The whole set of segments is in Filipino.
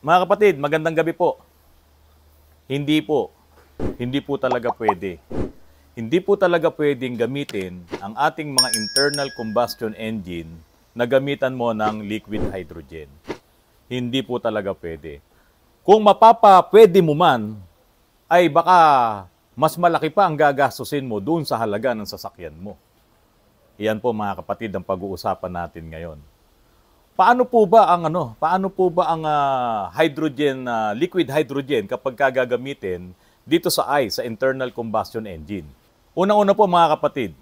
Mga kapatid, magandang gabi po. Hindi po. Hindi po talaga pwede. Hindi po talaga pwedeng gamitin ang ating mga internal combustion engine na gamitan mo ng liquid hydrogen. Hindi po talaga pwede. Kung pwede mo man, ay baka mas malaki pa ang gagastusin mo doon sa halaga ng sasakyan mo. Iyan po mga kapatid ang pag-uusapan natin ngayon. Paano po ba ang hydrogen, liquid hydrogen kapag gagamitin dito sa sa internal combustion engine? Unang-una po mga kapatid,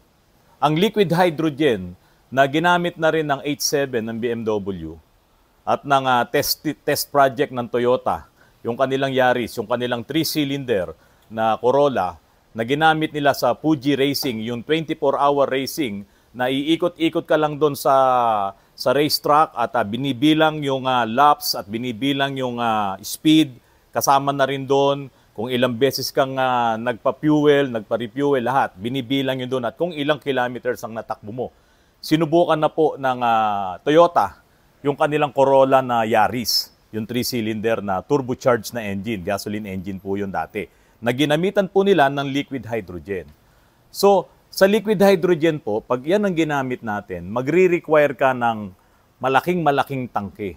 ang liquid hydrogen na ginamit na rin ng 87 ng BMW at ng test project ng Toyota, yung kanilang Yaris, yung kanilang 3-cylinder na Corolla na ginamit nila sa Fuji Racing, yung 24-hour racing na iikot-ikot ka lang doon sa racetrack at binibilang yung laps at binibilang yung speed. Kasama na rin doon kung ilang beses kang nagpa-fuel, nagpa-refuel, lahat. Binibilang yun doon at kung ilang kilometers ang natakbo mo. Sinubukan na po ng Toyota yung kanilang Corolla na Yaris, yung 3-cylinder na turbocharged na engine, gasoline engine po yun dati, na ginamitan po nila ng liquid hydrogen. So, sa liquid hydrogen po, pag yan ang ginamit natin, magre-require ka ng malaking tangke.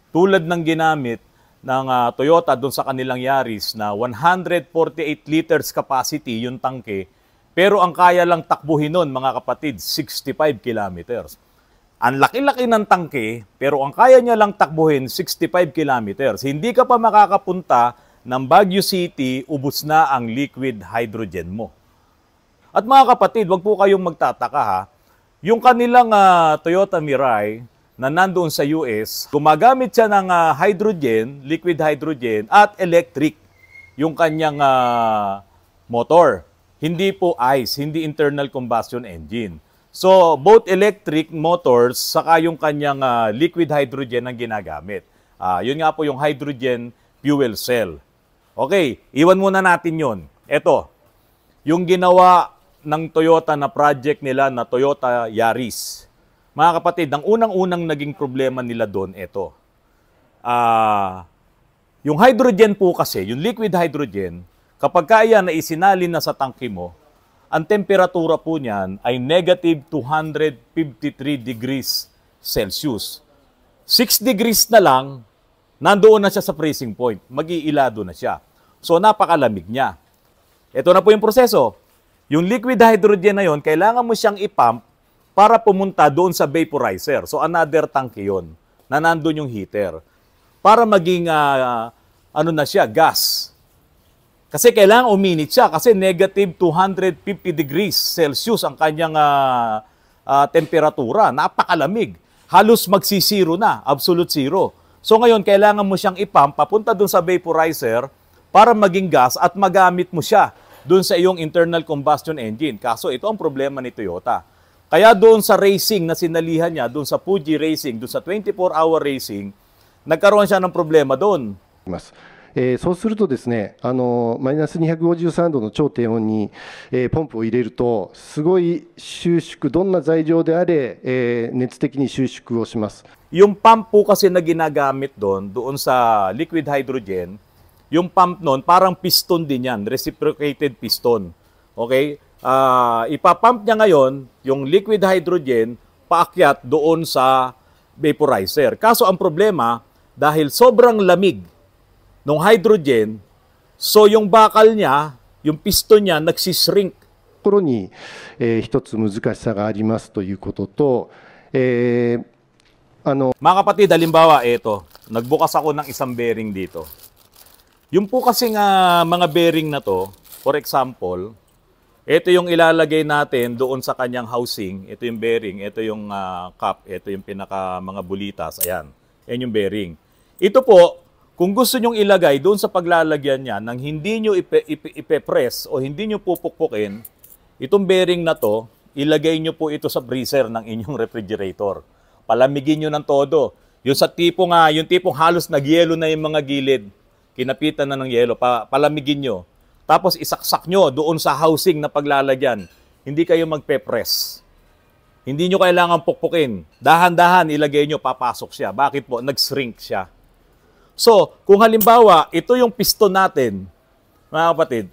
Tulad ng ginamit ng Toyota doon sa kanilang Yaris na 148 liters capacity yung tangke, pero ang kaya lang takbuhin nun, mga kapatid, 65 kilometers. Ang laki-laki ng tangke, pero ang kaya niya lang takbuhin, 65 kilometers. Hindi ka pa makakapunta ng Baguio City, ubos na ang liquid hydrogen mo. At mga kapatid, wag po kayong magtataka ha. Yung kanilang Toyota Mirai na nandoon sa US, gumagamit siya ng hydrogen, liquid hydrogen at electric yung kanyang motor. Hindi po ICE, hindi internal combustion engine. So, both electric motors saka yung kanyang liquid hydrogen ang ginagamit. Yun nga po yung hydrogen fuel cell. Okay, iwan muna natin yun. Ito, yung ginawa ng Toyota na project nila na Toyota Yaris. Mga kapatid, ang unang-unang naging problema nila doon, ito. Yung hydrogen po kasi, yung liquid hydrogen, kapag kaya na isinalin na sa tangke mo, ang temperatura po niyan ay negative 253 degrees Celsius. 6 degrees na lang, nandoon na siya sa freezing point. Mag-iilado na siya. So, napakalamig niya. Ito na po yung proseso. Yung liquid hydrogen na yon, kailangan mo siyang ipump para pumunta doon sa vaporizer. So, another tank yun, na nandun yung heater. Para maging, na siya, gas. Kasi kailangan uminit siya kasi negative 250 degrees Celsius ang kanyang temperatura. Napakalamig. Halos magsisiro na, absolute zero. So, ngayon, kailangan mo siyang ipump papunta doon sa vaporizer para maging gas at magamit mo siya doon sa iyong internal combustion engine. Kaso ito ang problema ni Toyota. Kaya doon sa racing na sinalihan niya, doon sa Fuji Racing, doon sa 24-hour racing, nagkaroon siya ng problema doon. そうするとですね、マイナス253度の超低温に、ポンプを入れると、すごい収縮、どんな材料であれ、熱的に収縮をします。Yung pump po kasi na ginagamit doon sa liquid hydrogen, yung pump nun, parang piston din yan, reciprocated piston. Okay? Ipapump niya ngayon, yung liquid hydrogen, paakyat doon sa vaporizer. Kaso ang problema, dahil sobrang lamig ng hydrogen, so yung bakal niya, yung piston niya, nagsishrink. ところに、一つ難しさがありますということと、Mga kapatid, halimbawa, ito, nagbukas ako ng isang bearing dito. Yung po kasing mga bearing na to, for example, ito yung ilalagay natin doon sa kanyang housing. Ito yung bearing, ito yung cap, ito yung pinaka mga bulitas. Ayan, yan yung bearing. Ito po, kung gusto nyong ilagay doon sa paglalagyan niya nang hindi nyo ipe-press o hindi nyo pupukpukin, itong bearing na to, ilagay nyo po ito sa freezer ng inyong refrigerator. Palamigin nyo ng todo. Yung sa tipong, yung tipong halos nagyelo na yung mga gilid, kinapitan na ng yelo, palamigin nyo. Tapos isaksak nyo doon sa housing na paglalagyan. Hindi kayo magpe-press. Hindi nyo kailangan pukpukin. Dahan-dahan ilagay nyo, papasok siya. Bakit po? Nag-shrink siya. So, kung halimbawa, ito yung piston natin, mga kapatid,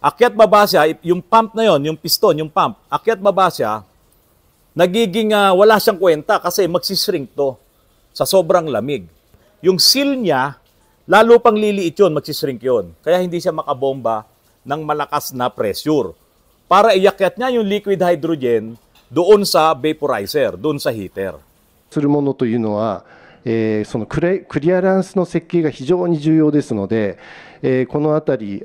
akyat baba siya, yung pump na yon, yung piston, yung pump, akyat baba siya, nagiging wala siyang kwenta kasi magsishrink to sa sobrang lamig. Yung seal niya, lalo pang liliit yun, magsishrink yun. Kaya hindi siya makabomba ng malakas na pressure. Para iakyat niya yung liquid hydrogen doon sa vaporizer, doon sa heater. するものというのは、そのクリアランスの設計が非常に重要ですので、このあたり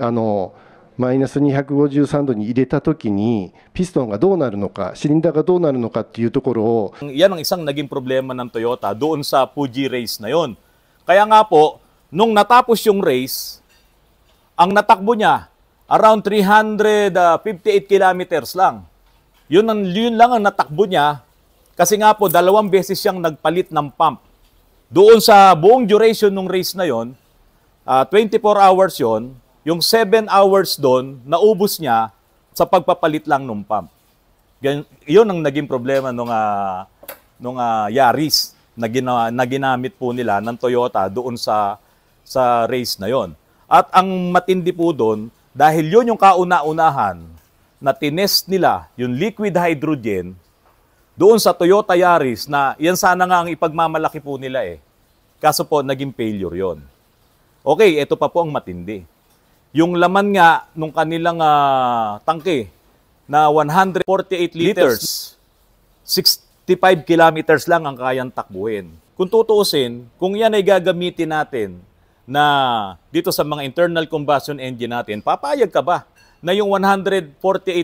マイナス253度に入れたときにピストンがどうなるのか、シリンダーがどうなるのかっていうところを Yan ang isang naging problema ng Toyota doon sa Fuji race na yon. Kaya nga po, nung natapos yung race, ang natakbo niya around 358 kilometers lang. Yun lang ang natakbo niya kasi nga po 2 beses siyang nagpalit ng pump. Doon sa buong duration ng race na yon, 24 hours yon, yung 7 hours doon, naubos niya sa pagpapalit lang ng pump. Yun ang naging problema nung Yaris na ginamit po nila ng Toyota doon sa race na yon. At ang matindi po doon, dahil yun yung kauna-unahan na tinest nila, yung liquid hydrogen, doon sa Toyota Yaris na yan sana nga ang ipagmamalaki po nila eh. Kaso po, naging failure yon. Okay, ito pa po ang matindi. Yung laman nga nung kanilang tangke na 148 liters, 65 kilometers lang ang kayang takbuhin. Kung tutuusin, kung yan ay gagamitin natin na dito sa mga internal combustion engine natin, papayag ka ba na yung 148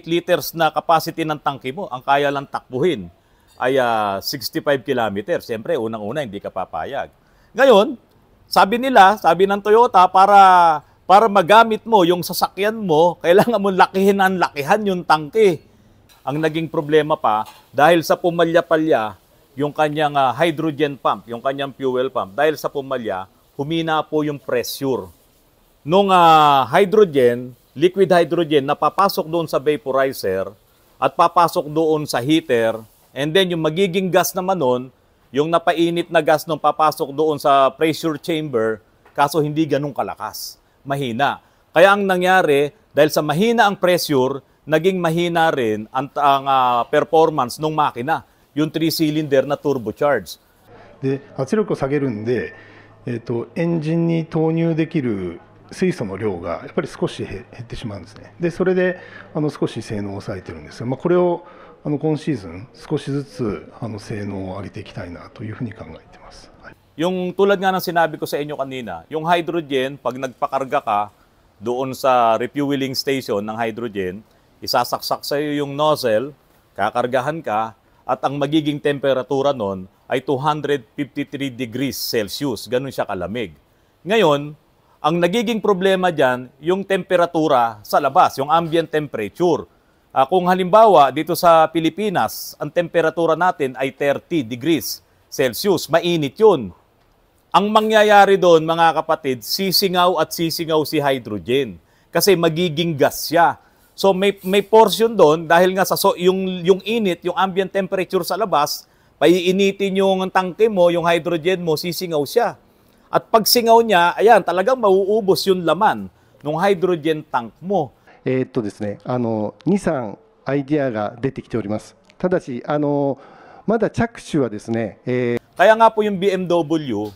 liters na capacity ng tangke mo, ang kaya lang takbuhin ay 65 kilometers. Siyempre, unang-una, hindi ka papayag. Ngayon, sabi ng Toyota, para magamit mo yung sasakyan mo, kailangan mo lakihan yung tangke. Ang naging problema pa, dahil sa pumalya-palya, yung kanyang hydrogen pump, yung kanyang fuel pump, dahil sa pumalya, humina po yung pressure. Nung hydrogen, liquid hydrogen, na papasok doon sa vaporizer at papasok doon sa heater, and then yung magiging gas naman nun, yung napainit na gas nung papasok doon sa pressure chamber, kaso hindi ganun kalakas. Mahina. Kaya ang nangyari, dahil sa mahina ang pressure, naging mahina rin ang performance ng makina, yung 3-cylinder na turbocharged. で、圧力を下げるんで、エンジンに投入できる水素の量がやっぱり少し減ってしまうんですね。で、それで少し性能を抑えてるんですが、これを今シーズン少しずつ性能を上げていきたいなというふうに考えています。はい、yung tulad nga ng sinabi ko sa inyo kanina, yung hydrogen, pag nagpakarga ka doon sa refueling station ng hydrogen, isasaksak sa iyo yung nozzle, kakargahan ka, at ang magiging temperatura nun ay 253 degrees Celsius. Ganun siya kalamig. Ngayon, ang nagiging problema dyan, yung temperatura sa labas, yung ambient temperature. Kung halimbawa, dito sa Pilipinas, ang temperatura natin ay 30 degrees Celsius. Mainit yun. Ang mangyayari doon, mga kapatid, sisingaw at sisingaw si hydrogen. Kasi magiging gas siya. So may portion doon, dahil nga sa yung init, yung ambient temperature sa labas, paiinitin yung tangke mo, yung hydrogen mo, sisingaw siya. At pag singaw niya, ayan, talagang mauubos yung laman ng hydrogen tank mo. ですね、2、3アイディアが出てきております。ただし、まだ着手はですね、Kaya nga po yung BMW,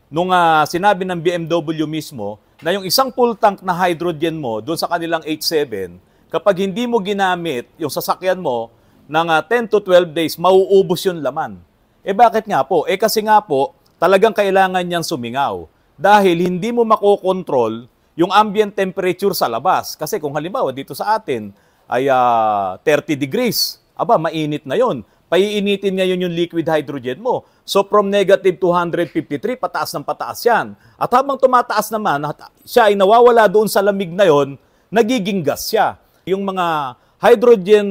nung sinabi ng BMW mismo, na yung isang full tank na hydrogen mo, doon sa kanilang H7, kapag hindi mo ginamit yung sasakyan mo ng 10 to 12 days, mauubos yung laman. Bakit nga po? Kasi nga po, talagang kailangan niyang sumingaw. Dahil hindi mo makokontrol yung ambient temperature sa labas. Kasi kung halimbawa dito sa atin ay 30 degrees, mainit na yon. Paiinitin niya yun yung liquid hydrogen mo. So from negative 253, pataas ng pataas yan. At habang tumataas naman, siya ay nawawala doon sa lamig na yon, nagiging gas siya. Yung mga hydrogen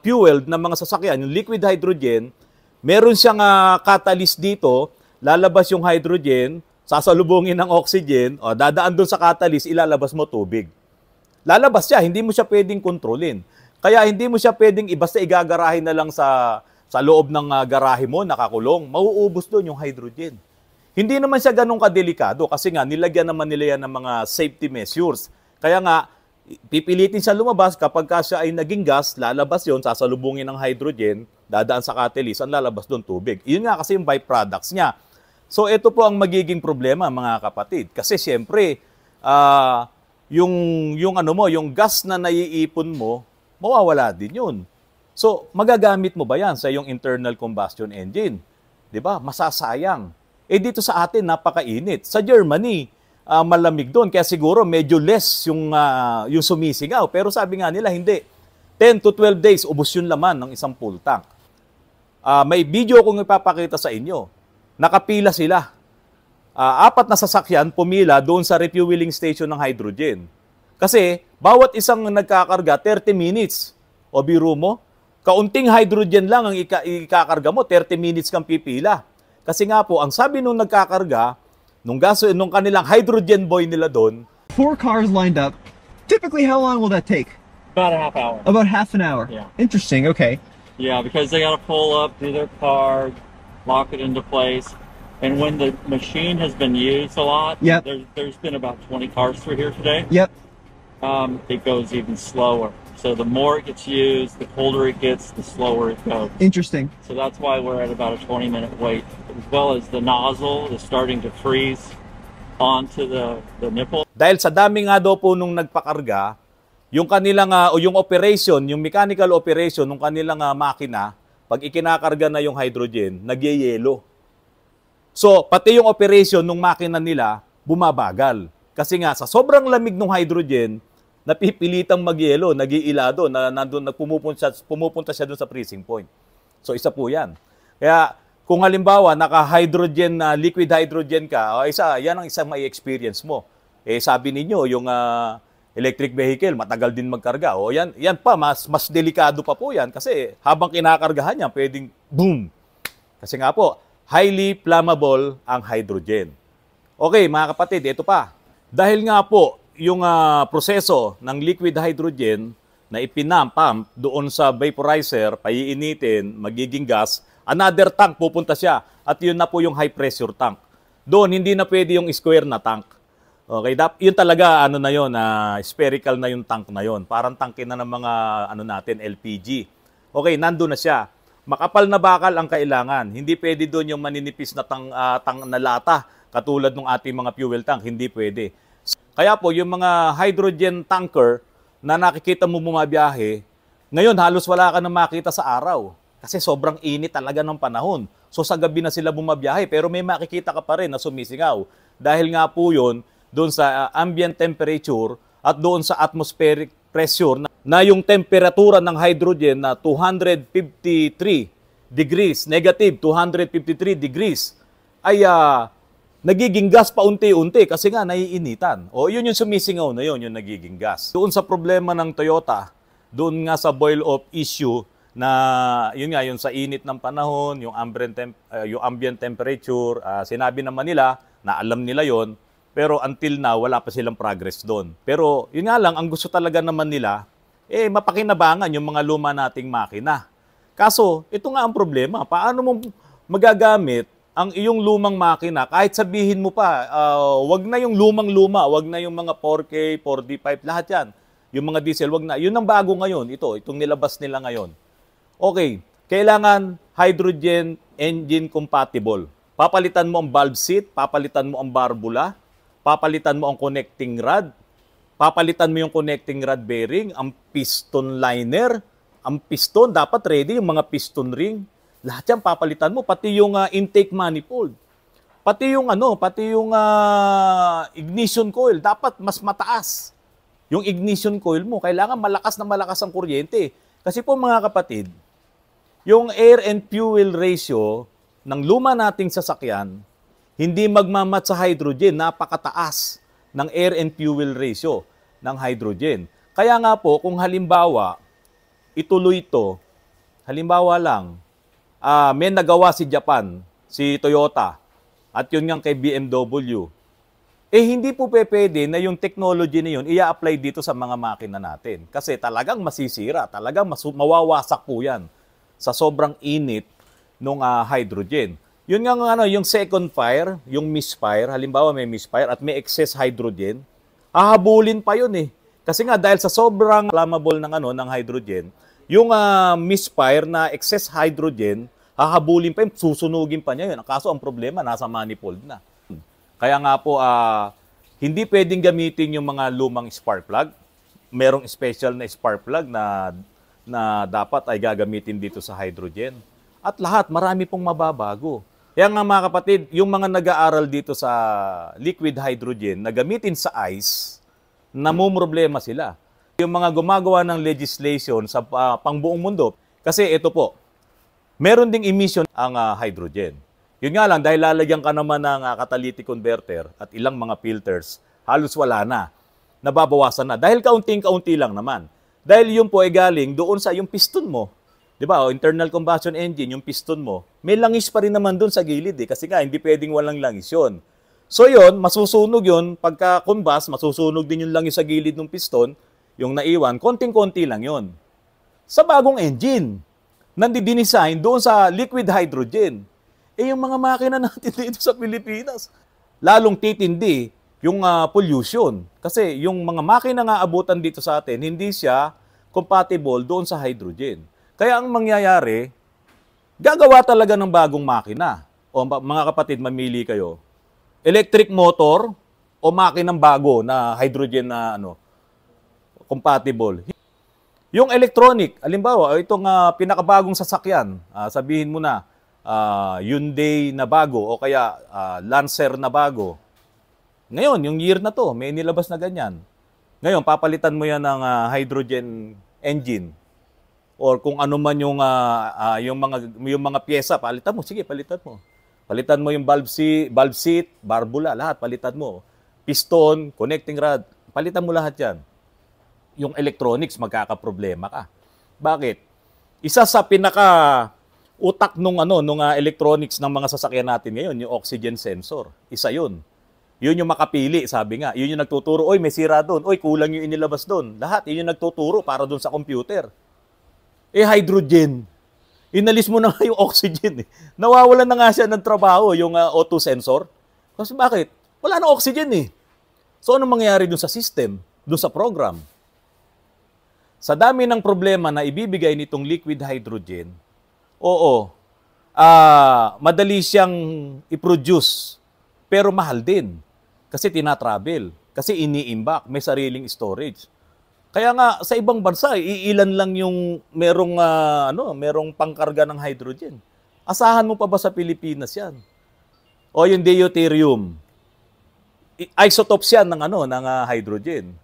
fueled na mga sasakyan, yung liquid hydrogen, meron siyang catalyst dito, lalabas yung hydrogen, sasalubungin ng oxygen, dadaan doon sa catalyst, ilalabas mo tubig. Lalabas siya, hindi mo siya pwedeng kontrolin. Kaya hindi mo siya pwedeng basta igagarahe na lang sa loob ng garahe mo, nakakulong. Mauubos doon yung hydrogen. Hindi naman siya ganun kadelikado kasi nga nilagyan naman nila yan ng mga safety measures. Kaya nga, pipilitin siya lumabas kapag siya ay naging gas, lalabas yon, sasalubungin ng hydrogen, dadaan sa catalyst, ang lalabas doon tubig. Yun nga kasi yung byproducts niya. So ito po ang magiging problema mga kapatid. Kasi siyempre, yung gas na naiipon mo, mawawala din yun. So magagamit mo ba yan sa yung internal combustion engine? 'Di ba? Masasayang. Dito sa atin, napakainit. Sa Germany, malamig doon. Kaya siguro medyo less yung sumisingaw. Pero sabi nga nila, hindi. 10 to 12 days, ubos yung laman ng isang full tank. May video kong ipapakita sa inyo. Nakapila sila. 4 na sasakyan pumila doon sa refueling station ng hydrogen. Kasi, bawat isang nagkakarga, 30 minutes. O biro mo, kaunting hydrogen lang ang ikakarga mo, 30 minutes kang pipila. Kasi nga po, ang sabi nung nagkakarga, nung kanilang hydrogen boy nila doon, 4 cars lined up. Typically, how long will that take? About a half hour. About half an hour. Yeah. Interesting. Okay. Yeah, because they got to pull up, do their car, lock it into place. And when the machine has been used a lot, Yep. there's been about 20 cars through here today. Yep. It goes even slower. So the more it gets used, the colder it gets, the slower it goes. Interesting. So that's why we're at about a 20-minute wait, as well as the nozzle is starting to freeze onto the nipple. dahil sa dami nga daw po nung nagpakarga, yung kanilang o yung operation, yung mechanical operation ng kanilang makina, pag ikinakarga na yung hydrogen, nagyeyelo. So, pati yung operation ng makina nila, bumabagal. Kasi nga, sa sobrang lamig ng hydrogen, napipilitang magyelo, nag-iilado, pumupunta siya doon sa freezing point. So, isa po yan. Kaya, kung halimbawa, naka-hydrogen, liquid hydrogen ka, yan ang isang may experience mo. Sabi ninyo, yung electric vehicle, matagal din magkarga. Yan pa, mas delikado pa po yan. Kasi habang kinakargahan yan, pwedeng boom. Kasi nga po, highly flammable ang hydrogen. Okay, mga kapatid, ito pa. Dahil nga po, yung proseso ng liquid hydrogen na ipinapump doon sa vaporizer, paiinitin, magiging gas, another tank pupunta siya. At yun na po yung high pressure tank. Doon, hindi na pwede yung square na tank. Okay, yun talaga, spherical na yung tank na yun. Parang tangke na ng mga, LPG. Okay, nandun na siya. Makapal na bakal ang kailangan. Hindi pwede doon yung maninipis na tang na lata, katulad ng ating mga fuel tank. Hindi pwede. Kaya po, yung mga hydrogen tanker na nakikita mo bumabiyahe, ngayon halos wala ka na makita sa araw. Kasi sobrang init talaga ng panahon. So sa gabi na sila bumabiyahe, pero may makikita ka pa rin na sumisingaw. Dahil nga po yun, doon sa ambient temperature at doon sa atmospheric pressure na yung temperatura ng hydrogen na 253 degrees, negative 253 degrees, ay nagiging gas paunti-unti kasi nga naiinitan. Yun yung sumisingaw na yun, yung nagiging gas. Doon sa problema ng Toyota, doon nga sa boil-off issue na yun sa init ng panahon, yung ambient temperature, sinabi naman nila na alam nila yon, pero until now wala pa silang progress doon. Pero yun nga lang, ang gusto talaga naman nila, mapakinabangan yung mga luma nating makina. Kaso, ito nga ang problema, paano mo magagamit ang iyong lumang makina, kahit sabihin mo pa, wag na yung lumang-luma, wag na yung mga 4K, 4D5, lahat yan. Yung mga diesel, wag na. Yun ang bago ngayon, itong nilabas nila ngayon. Okay, kailangan hydrogen engine compatible. Papalitan mo ang valve seat, papalitan mo ang barbula, papalitan mo ang connecting rod, papalitan mo yung connecting rod bearing, ang piston liner, ang piston, dapat ready yung mga piston ring. Lahat yan papalitan mo, pati yung intake manifold. Pati yung ignition coil, dapat mas mataas. Yung ignition coil mo, kailangan malakas na malakas ang kuryente. Kasi po mga kapatid, yung air and fuel ratio ng luma nating sasakyan, hindi magmamatch sa hydrogen, napakataas ng air and fuel ratio ng hydrogen. Kaya nga po, kung halimbawa, ituloy ito, halimbawa lang, may nagawa si Japan, si Toyota, at yun nga kay BMW. Hindi po pwede na yung technology na yun i-apply dito sa mga makina natin. Kasi talagang masisira, talagang mawawasak po yan sa sobrang init ng hydrogen. Yun nga ano, yung second fire, yung misfire, halimbawa may misfire at may excess hydrogen, hahabulin pa yun eh. Kasi nga dahil sa sobrang flammable ng ano ng hydrogen, yung misfire na excess hydrogen, hahabulin pa yun, susunugin pa niya yun. Kaso ang problema, nasa manifold na. Kaya nga po, hindi pwedeng gamitin yung mga lumang spark plug. Merong special na spark plug na dapat ay gagamitin dito sa hydrogen. At lahat, marami pong mababago. Kaya nga mga kapatid, yung mga nag-aaral dito sa liquid hydrogen na gamitin sa ice, namumroblema sila. Yung mga gumagawa ng legislation sa pangbuong mundo, kasi ito po, meron ding emission ang hydrogen. Yun nga lang, dahil lalagyan ka naman ng catalytic converter at ilang mga filters, halos wala na. Nababawasan na. Dahil kaunting-kaunti lang naman. Dahil yun po ay galing doon sa yung piston mo. Di ba? O, internal combustion engine, yung piston mo, may langis pa rin naman doon sa gilid eh. Kasi nga, hindi pwedeng walang langis yun. So yun, masusunog yun. Pagka-combust, masusunog din yung langis sa gilid ng piston. Yung naiwan, konting-konti lang yun. Sa bagong engine, nandi-design doon sa liquid hydrogen. Eh yung mga makina natin dito sa Pilipinas, lalong titindi yung pollution. Kasi yung mga makina nga abutan dito sa atin, hindi siya compatible doon sa hydrogen. Kaya ang mangyayari, gagawa talaga ng bagong makina. O mga kapatid, mamili kayo. Electric motor o makinang bago na hydrogen na compatible. Yung electronic, halimbawa, itong pinakabagong sasakyan, sabihin mo na, Hyundai na bago o kaya Lancer na bago. Ngayon, yung year na to, may nilabas na ganyan. Ngayon, papalitan mo yan ng hydrogen engine. Or kung ano man yung mga pyesa, palitan mo. Sige, palitan mo. Palitan mo yung valve seat, barbula, lahat palitan mo. Piston, connecting rod, palitan mo lahat yan. Yung electronics, magkakaproblema ka. Bakit? Isa sa utak nung electronics ng mga sasakyan natin ngayon, yung oxygen sensor. Isa yun. Yun yung makapili, sabi nga. Yun yung nagtuturo, oy, may sira doon. Oy, kulang yung inilabas doon. Lahat, yun yung nagtuturo para doon sa computer. Hydrogen. Inalis mo na nga yung oxygen. Nawawalan na nga siya ng trabaho, yung O2 sensor. Kasi bakit? Wala na oxygen eh. So, anong mangyayari doon sa system? Doon sa program? Sa dami ng problema na ibibigay nitong liquid hydrogen, oo, madali siyang i-produce, pero mahal din. Kasi tinatravel, kasi iniimbak, may sariling storage. Kaya nga, sa ibang bansa, iilan lang yung merong pangkarga ng hydrogen. Asahan mo pa ba sa Pilipinas yan? O yung deuterium, isotopes yan ng hydrogen.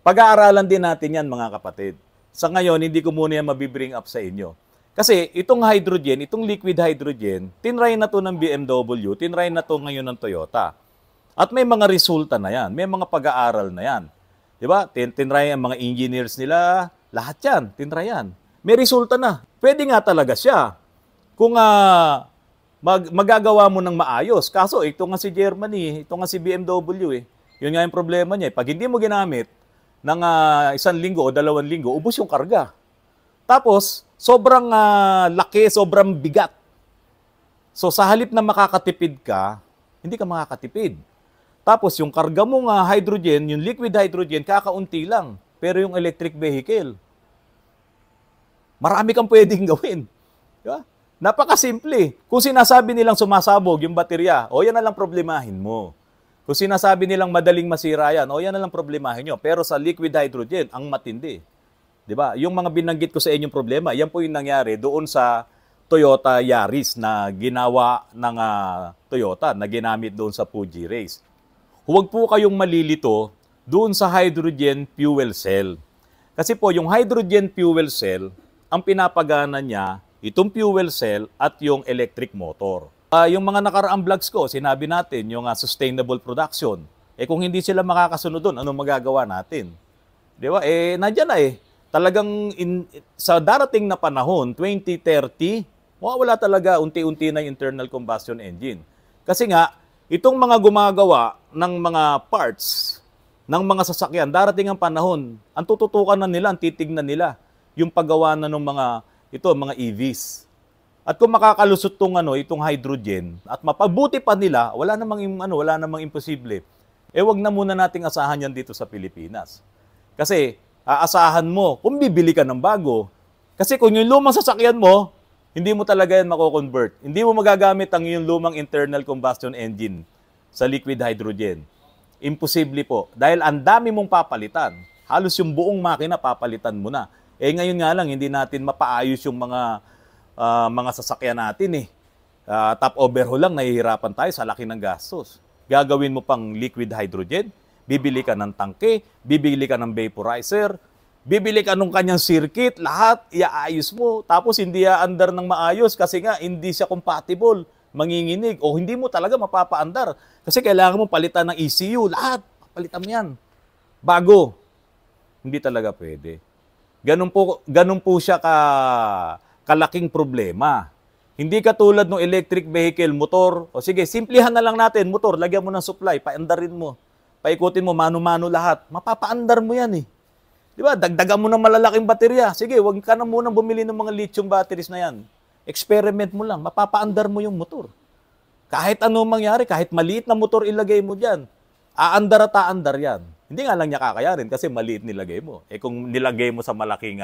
Pag-aaralan din natin yan, mga kapatid. Sa ngayon, hindi ko muna yan mabibring up sa inyo. Kasi itong hydrogen, itong liquid hydrogen, tinry na to ng BMW, tinry na to ngayon ng Toyota. At may mga resulta na yan, may mga pag-aaral na yan. Diba? Tinry ang mga engineers nila, lahat yan, tinry yan. May resulta na. Pwede nga talaga siya. Kung magagawa mo ng maayos. Kaso ito nga si Germany, ito nga si BMW eh. Yun nga yung problema niya. Pag hindi mo ginamit ng 1 linggo o 2 linggo, ubos yung karga. Tapos, sobrang laki, sobrang bigat. So sa halip na makakatipid ka, hindi ka makakatipid. Tapos yung karga mo hydrogen, yung liquid hydrogen, kakaunti lang. Pero yung electric vehicle, marami kang pwedeng gawin. Diba? Napakasimple. Kung sinasabi nilang sumasabog yung baterya, yan na lang problemahin mo. Kung sinasabi nilang madaling masira yan, yan na lang problemahin nyo. Pero sa liquid hydrogen, ang matindi. Diba? Yung mga binanggit ko sa inyong problema, yan po yung nangyari doon sa Toyota Yaris na ginawa ng Toyota, na ginamit doon sa Fuji Race. Huwag po kayong malilito doon sa hydrogen fuel cell. Kasi po, yung hydrogen fuel cell, ang pinapagana niya, itong fuel cell at yung electric motor. Yung mga nakaraang vlogs ko, sinabi natin, yung sustainable production. Kung hindi sila makakasunod doon, anong magagawa natin? Di ba? Nandiyan na Talagang sa darating na panahon, 2030, wala talaga unti-unti na yung internal combustion engine. Kasi nga, itong mga gumagawa ng mga parts ng mga sasakyan, darating ang panahon, ang tututukan na nila, ang titignan nila, yung paggawa na ng mga EVs. At kung makakalusot itong hydrogen at mapabuti pa nila, wala namang imposible. Wag na muna nating asahan yan dito sa Pilipinas. Kasi aasahan mo kung bibili ka ng bago. Kasi kung yung lumang sasakyan mo, hindi mo talaga yan mako-convert. Hindi mo magagamit ang yung lumang internal combustion engine sa liquid hydrogen. Imposible po. Dahil ang dami mong papalitan. Halos yung buong makina papalitan mo na. Ngayon nga lang, hindi natin mapaayos yung mga sasakyan natin top overhaul lang, nahihirapan tayo sa laki ng gastos. Gagawin mo pang liquid hydrogen, bibili ka ng tangke, bibili ka ng vaporizer, bibili ka ng kanyang circuit, lahat iaayos mo. Tapos hindi aandar ng maayos kasi nga hindi siya compatible, manginginig o hindi mo talaga mapapaandar. Kasi kailangan mo palitan ng ECU, lahat, palitan mo yan. Bago. Hindi talaga pwede. Ganun po siya kalaking problema. Hindi katulad ng electric vehicle, motor. O sige, simplihan na lang natin, motor, lagyan mo ng supply, paandarin mo. Paikutin mo, mano-mano lahat. Mapapaandar mo yan Di ba? Dagdagan mo ng malalaking baterya. Sige, wag ka na muna bumili ng mga lithium batteries na yan. Experiment mo lang, mapapaandar mo yung motor. Kahit anong mangyari, kahit maliit na motor ilagay mo dyan, aandar at aandar yan. Hindi nga lang niya kakayanin kasi maliit nilagay mo. Kung nilagay mo sa malaking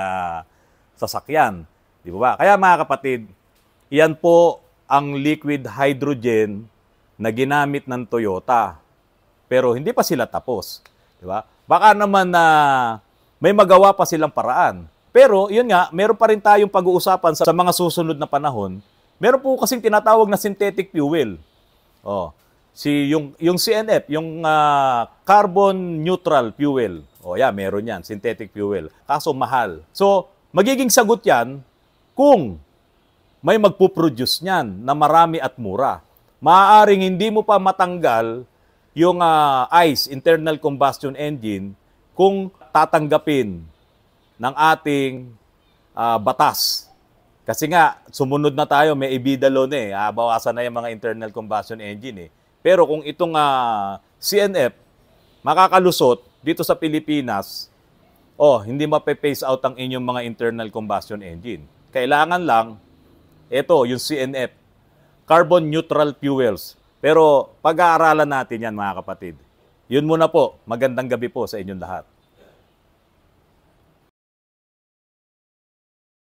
sasakyan, di ba? Kaya mga kapatid, yan po ang liquid hydrogen na ginamit ng Toyota. Pero hindi pa sila tapos. Di ba? Baka naman na may magawa pa silang paraan. Pero yun nga, meron pa rin tayong pag-uusapan sa mga susunod na panahon. Meron po kasing tinatawag na synthetic fuel. Yung CNF, yung carbon neutral fuel. Meron yan, synthetic fuel. Kaso mahal. So, magiging sagot yan kung may magpuproduce niyan na marami at mura. Maaaring hindi mo pa matanggal yung ICE, internal combustion engine, kung tatanggapin ng ating batas. Kasi nga, sumunod na tayo, may EBITDA law na bawasan na yung mga internal combustion engine Pero kung itong CNF, makakalusot dito sa Pilipinas, hindi mape-phase out ang inyong mga internal combustion engine. Kailangan lang, yung CNF, carbon neutral fuels. Pero pag-aaralan natin yan mga kapatid. Yun muna po, magandang gabi po sa inyong lahat.